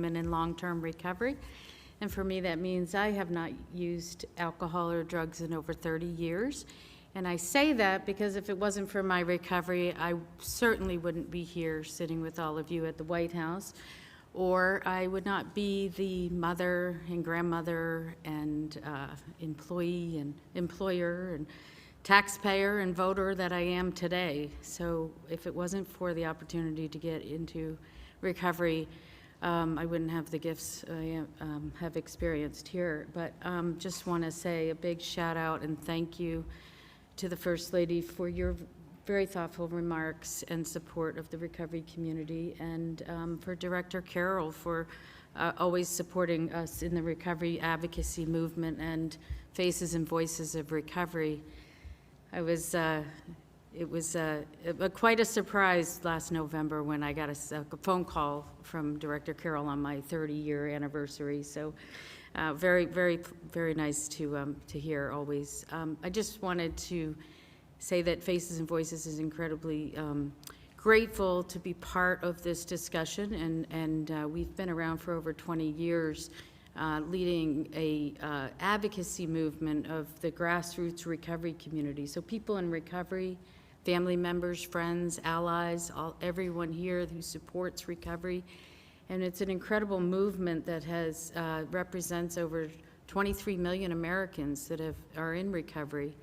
woman in long-term recovery. And for me, that means I have not used alcohol or drugs in over 30 years. And I say that because if it wasn't for my recovery, I certainly wouldn't be here sitting with all of you at the White House, or I would not be the mother and grandmother and employee and employer and taxpayer and voter that I am today. So if it wasn't for the opportunity to get into recovery, I wouldn't have the gifts I have experienced here. But just want to say a big shout out and thank you to the First Lady for your very thoughtful remarks and support of the recovery community, and for Director Carroll for always supporting us in the recovery advocacy movement and Faces and Voices of Recovery. It was quite a surprise last November when I got a phone call from Director Carroll on my 30-year anniversary. So very, very, very nice to hear always. I just wanted to say that Faces and Voices is incredibly grateful to be part of this discussion, and we've been around for over 20 years leading a advocacy movement of the grassroots recovery community. So people in recovery, family members, friends, allies, everyone here who supports recovery. And it's an incredible movement that has represents over 23 million Americans that are in recovery.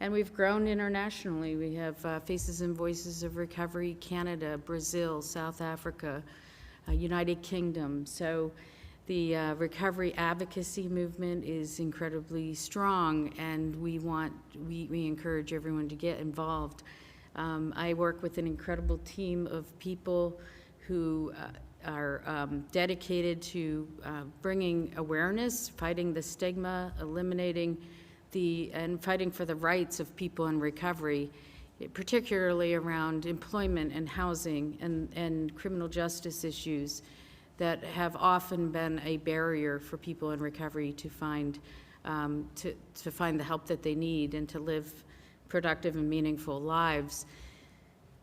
And we've grown internationally. We have Faces and Voices of Recovery, Canada, Brazil, South Africa, United Kingdom. So the recovery advocacy movement is incredibly strong, and we encourage everyone to get involved. I work with an incredible team of people who are dedicated to bringing awareness, fighting the stigma, eliminating and fighting for the rights of people in recovery, particularly around employment and housing and criminal justice issues that have often been a barrier for people in recovery to find the help that they need and to live productive and meaningful lives.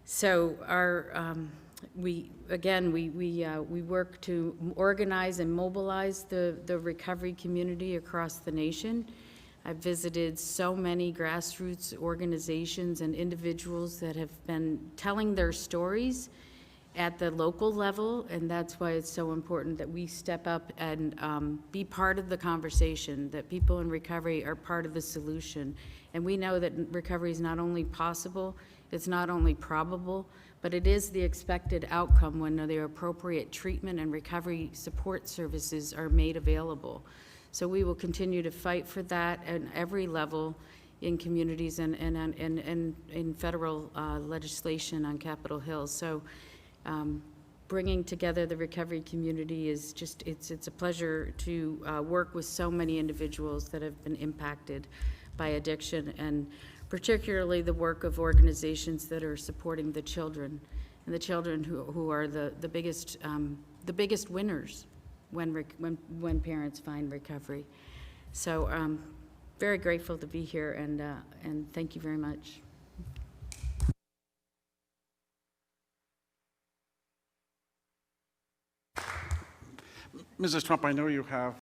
So we work to organize and mobilize the recovery community across the nation. I've visited so many grassroots organizations and individuals that have been telling their stories at the local level, and that's why it's so important that we step up and be part of the conversation, that people in recovery are part of the solution. And we know that recovery is not only possible, it's not only probable, but it is the expected outcome when the appropriate treatment and recovery support services are made available. So we will continue to fight for that at every level in communities and in federal legislation on Capitol Hill. So bringing together the recovery community is just, it's a pleasure to work with so many individuals that have been impacted by addiction, and particularly the work of organizations that are supporting the children, and the children who are the biggest winners when parents find recovery. So very grateful to be here, and thank you very much. Mrs. Trump, I know you have